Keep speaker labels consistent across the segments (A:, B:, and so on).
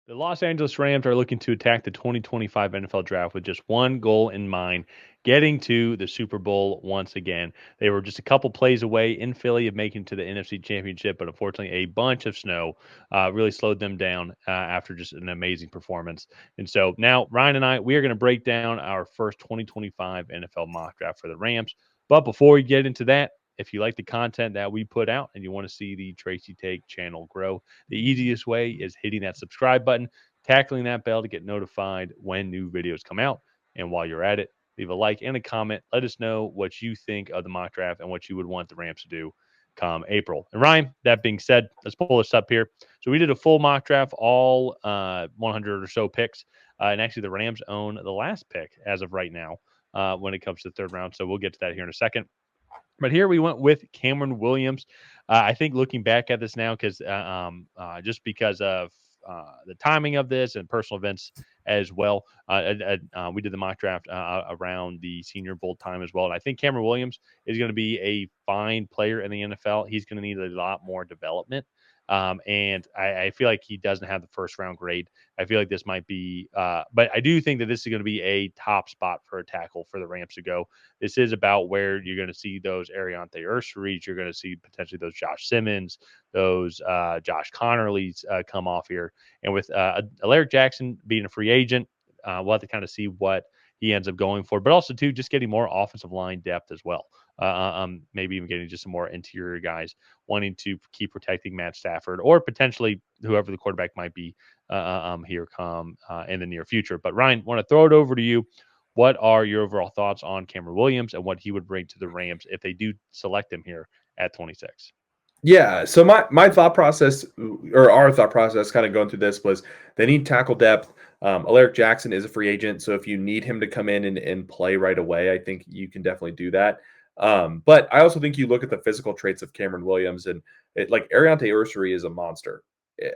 A: The Los Angeles Rams are looking to attack the 2025 NFL Draft with just one goal in mind, getting to the Super Bowl once again. They were just a couple plays away in Philly of making it to the NFC Championship, but unfortunately, a bunch of snow really slowed them down after just an amazing performance. And so now, Ryan and I, we are going to break down our first 2025 NFL mock draft for the Rams. But before we get into that, if you like the content that we put out and you want to see the Tracy Take channel grow, the easiest way is hitting that subscribe button, tackling that bell to get notified when new videos come out. And while you're at it, leave a like and a comment. Let us know what you think of the mock draft and what you would want the Rams to do come April. And Ryan, that being said, let's pull this up here. So we did a full mock draft, all 100 or so picks. And actually, the Rams own the last pick as of right now when it comes to the third round. So we'll get to that here in a second. But here we went with Cameron Williams. I think looking back at this now, because just because of the timing of this and personal events as well, we did the mock draft around the Senior Bowl time as well. And I think Cameron Williams is going to be a fine player in the NFL. He's going to need a lot more development. And I feel like he doesn't have the first round grade. I feel like this might be, but I do think that this is going to be a top spot for a tackle for the Rams to go. This is about where you're going to see those Ariante Ursaries. You're going to see potentially those Josh Simmons, those Josh Connerleys come off here. And with Alaric Jackson being a free agent, we'll have to kind of see what he ends up going for. But also, too, just getting more offensive line depth as well. Maybe even getting just some more interior guys wanting to keep protecting Matt Stafford or potentially whoever the quarterback might be here come in the near future. But Ryan, want to throw it over to you. What are your overall thoughts on Cameron Williams and what he would bring to the Rams if they do select him here at 26?
B: Yeah, so my thought process, or our thought process, kind of going through this was they need tackle depth. Alaric Jackson is a free agent, so if you need him to come in and play right away, I think you can definitely do that. But I also think you look at the physical traits of Cameron Williams, and like Ariante Ursary is a monster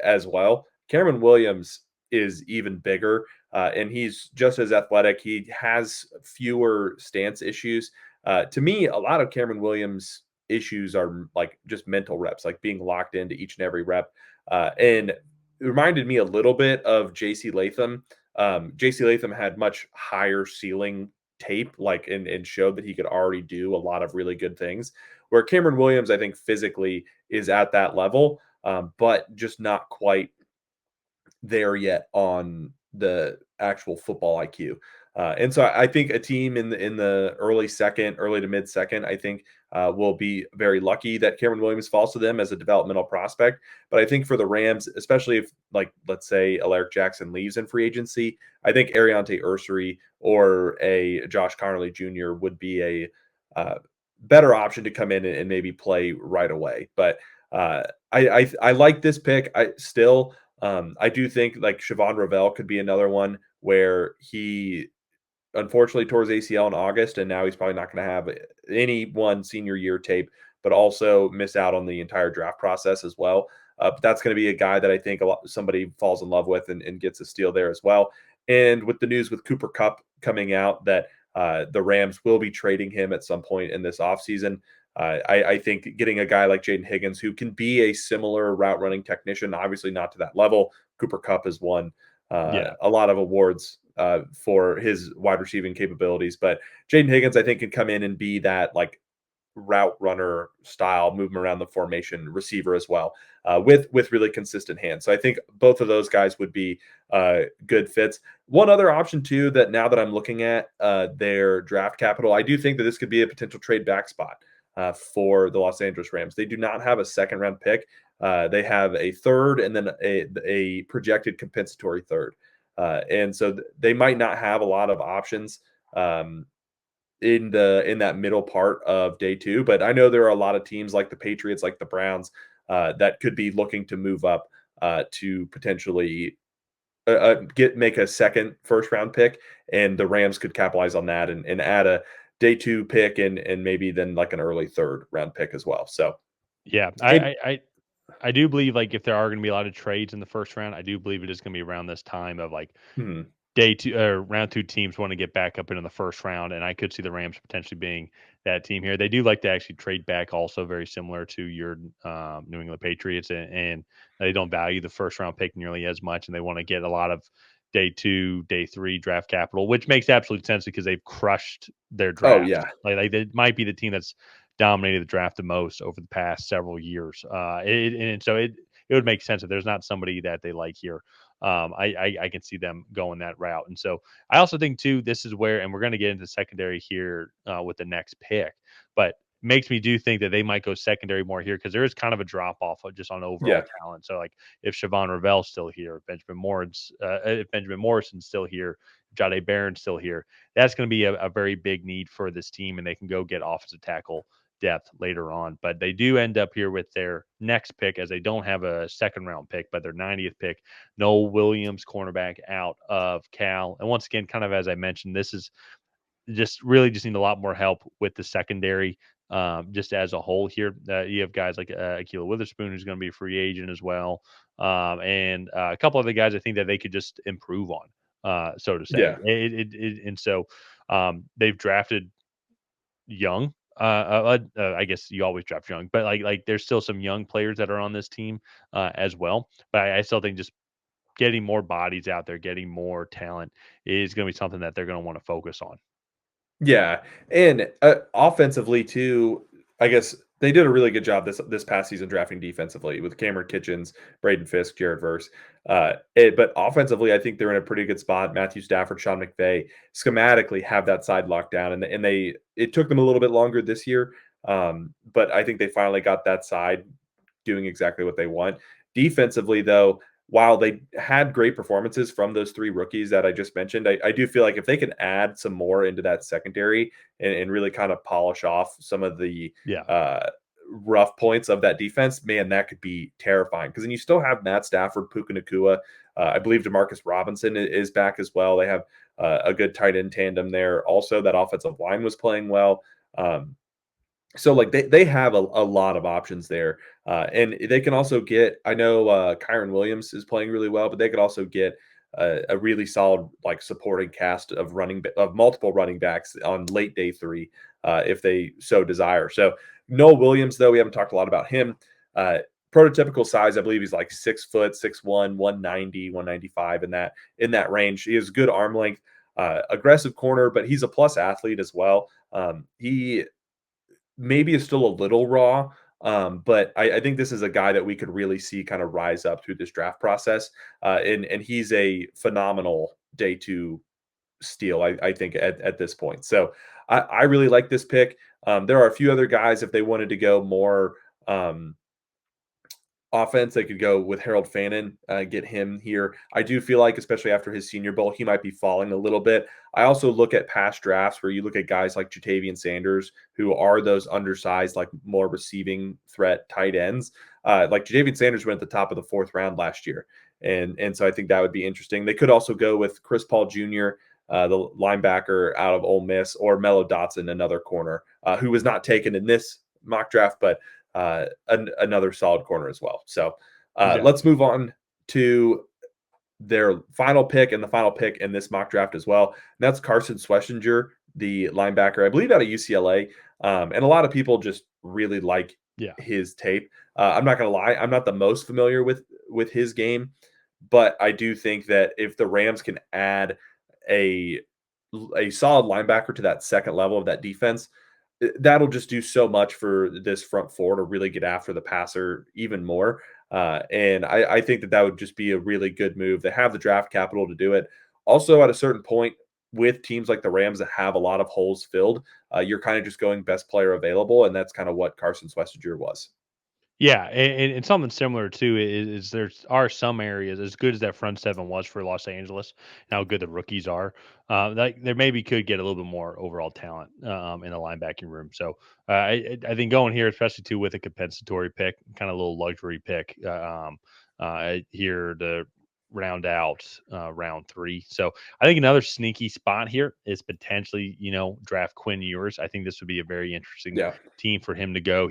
B: as well. Cameron Williams is even bigger, and he's just as athletic. He has fewer stance issues. To me, a lot of Cameron Williams issues are like just mental reps, like being locked into each and every rep. And it reminded me a little bit of JC Latham. JC Latham had much higher ceiling tape, like and showed that he could already do a lot of really good things. Where Cameron Williams, I think physically is at that level, but just not quite there yet on the actual football IQ. And so I think a team in the early second, early to mid second, I think will be very lucky that Cameron Williams falls to them as a developmental prospect. But I think for the Rams, especially if like let's say Alaric Jackson leaves in free agency, I think Ariante Ursary or a Josh Connerly Jr. would be a better option to come in and maybe play right away. But I like this pick. I do think like Siobhan Ravel could be another one where he unfortunately tore his ACL in August, and now he's probably not going to have any one senior year tape, but also miss out on the entire draft process as well. But that's going to be a guy that I think somebody falls in love with and gets a steal there as well. And with the news with Cooper Kupp coming out that the Rams will be trading him at some point in this offseason, I think getting a guy like Jaden Higgins, who can be a similar route running technician, obviously not to that level. Cooper Kupp has won
A: Yeah.
B: a lot of awards for his wide receiving capabilities, but Jaden Higgins, I think, can come in and be that like route runner style, move him around the formation receiver as well, with really consistent hands. So I think both of those guys would be good fits. One other option too, that now that I'm looking at their draft capital, I do think that this could be a potential trade back spot for the Los Angeles Rams. They do not have a second round pick. They have a third and then a projected compensatory third. And so they might not have a lot of options in that middle part of day two. But I know there are a lot of teams like the Patriots, like the Browns, that could be looking to move up to potentially make a second first round pick, and the Rams could capitalize on that and add a day two pick and maybe then like an early third round pick as well. So
A: Yeah.
B: and
A: I do believe like if there are going to be a lot of trades in the first round, I do believe it is going to be around this time of like
B: hmm,
A: day two or round two teams want to get back up into the first round, and I could see the Rams potentially being that team here. They do like to actually trade back, also very similar to your New England Patriots, and they don't value the first round pick nearly as much, and they want to get a lot of day two, day three draft capital, which makes absolute sense because they've crushed their
B: Oh
A: draft.
B: yeah,
A: Like they might be the team that's dominated the draft the most over the past several years. And so it would make sense if there's not somebody that they like here. I can see them going that route. And so I also think too, this is where, and we're going to get into secondary here with the next pick, but makes me do think that they might go secondary more here because there is kind of a drop off just on overall
B: yeah,
A: talent. So like if Siobhan Ravel's still here, if Benjamin Morrison's still here, Jade Barron's still here, that's going to be a very big need for this team, and they can go get offensive tackle depth later on. But they do end up here with their next pick, as they don't have a second round pick, but their 90th pick, Nohl Williams, cornerback out of Cal. And once again, kind of as I mentioned, this is just need a lot more help with the secondary. Just as a whole here, you have guys like Akila Witherspoon, who's going to be a free agent as well, and a couple other guys I think that they could just improve on, so to say.
B: yeah.
A: And so they've drafted young. I guess you always draft young, but like there's still some young players that are on this team as well. But I still think just getting more bodies out there, getting more talent is going to be something that they're going to want to focus on.
B: Yeah, and, offensively too, I guess they did a really good job this past season drafting defensively with Cameron Kitchens, Braden Fisk, Jared Verse. But offensively, I think they're in a pretty good spot. Matthew Stafford, Sean McVay schematically have that side locked down, and they it took them a little bit longer this year, but I think they finally got that side doing exactly what they want. Defensively, though, while they had great performances from those three rookies that I just mentioned, I do feel like if they can add some more into that secondary and really kind of polish off some of the
A: Yeah.
B: rough points of that defense, man, that could be terrifying. Because then you still have Matt Stafford, Puka Nakua. I believe Demarcus Robinson is back as well. They have a good tight end tandem there. Also, that offensive line was playing well. So like they have a lot of options there, and they can also get. I know Kyron Williams is playing really well, but they could also get a really solid like supporting cast of of multiple running backs on late day three if they so desire. So Noel Williams, though we haven't talked a lot about him. Uh, Prototypical size, I believe he's like 6 foot, 6'1", 190, 195 in that range. He has good arm length, aggressive corner, but he's a plus athlete as well. He maybe is still a little raw. But I think this is a guy that we could really see kind of rise up through this draft process. And he's a phenomenal day two steal, I think, at this point. So I really like this pick. There are a few other guys, if they wanted to go more offense, they could go with Harold Fannin, get him here. I do feel like, especially after his Senior Bowl, he might be falling a little bit. I also look at past drafts where you look at guys like Jatavian Sanders, who are those undersized, like more receiving threat tight ends. Like Jatavian Sanders went at the top of the fourth round last year. And so I think that would be interesting. They could also go with Chris Paul Jr., the linebacker out of Ole Miss, or Mello Dotson, another corner, who was not taken in this mock draft, but another solid corner as well. So
A: Okay.
B: let's move on to their final pick and the final pick in this mock draft as well. And that's Carson Schwesinger, the linebacker, I believe out of UCLA. And a lot of people just really like
A: Yeah.
B: his tape. I'm not going to lie, I'm not the most familiar with his game, but I do think that if the Rams can add a a solid linebacker to that second level of that defense, that'll just do so much for this front four to really get after the passer even more. And I think that would just be a really good move. They have the draft capital to do it. Also, at a certain point, with teams like the Rams that have a lot of holes filled, you're kind of just going best player available, and that's kind of what Carson Schwesinger was.
A: Yeah, and something similar too is there are some areas as good as that front seven was for Los Angeles, and how good the rookies are. Like there maybe could get a little bit more overall talent in the linebacking room. So I think going here, especially too with a compensatory pick, kind of a little luxury pick here to round out round three. So I think another sneaky spot here is potentially draft Quinn Ewers. I think this would be a very interesting
B: Yeah.
A: team for him to go.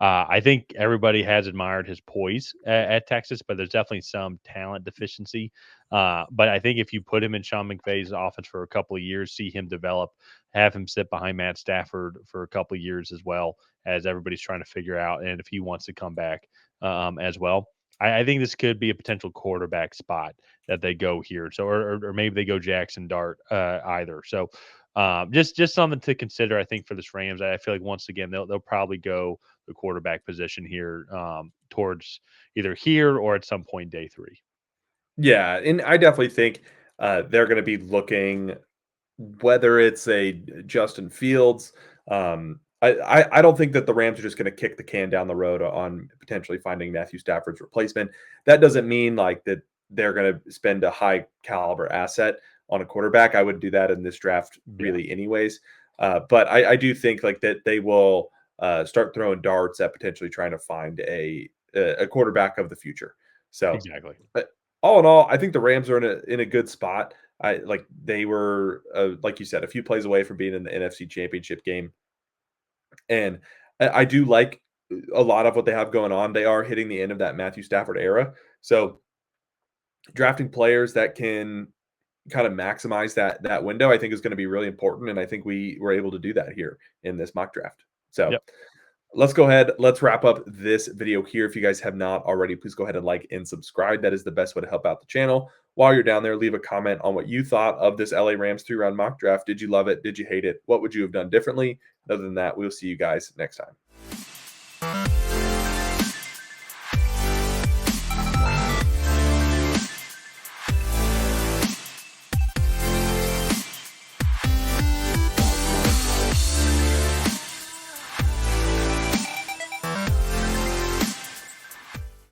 A: I think everybody has admired his poise at Texas, but there's definitely some talent deficiency. But I think if you put him in Sean McVay's offense for a couple of years, see him develop, have him sit behind Matt Stafford for a couple of years as well, as everybody's trying to figure out, and if he wants to come back as well. I think this could be a potential quarterback spot that they go here. So, or maybe they go Jackson Dart either. So, just something to consider. I think for this Rams, I feel like once again they'll probably go the quarterback position here towards either here or at some point day 3.
B: Yeah, and I definitely think they're going to be looking whether it's a Justin Fields. I don't think that the Rams are just going to kick the can down the road on potentially finding Matthew Stafford's replacement. That doesn't mean like that they're going to spend a high caliber asset on a quarterback. I would do that in this draft
A: Yeah,
B: really anyways. But I do think like that they will start throwing darts at potentially trying to find a quarterback of the future. So
A: exactly.
B: all in all, I think the Rams are in a good spot. I like they were like you said, a few plays away from being in the NFC Championship game, and I do like a lot of what they have going on. They are hitting the end of that Matthew Stafford era, so drafting players that can kind of maximize that window, I think is going to be really important, and I think we were able to do that here in this mock draft. So
A: Yep.
B: let's go ahead. Let's wrap up this video here. If you guys have not already, please go ahead and like and subscribe. That is the best way to help out the channel. While you're down there, leave a comment on what you thought of this LA Rams 3-round mock draft. Did you love it? Did you hate it? What would you have done differently? Other than that, we'll see you guys next time.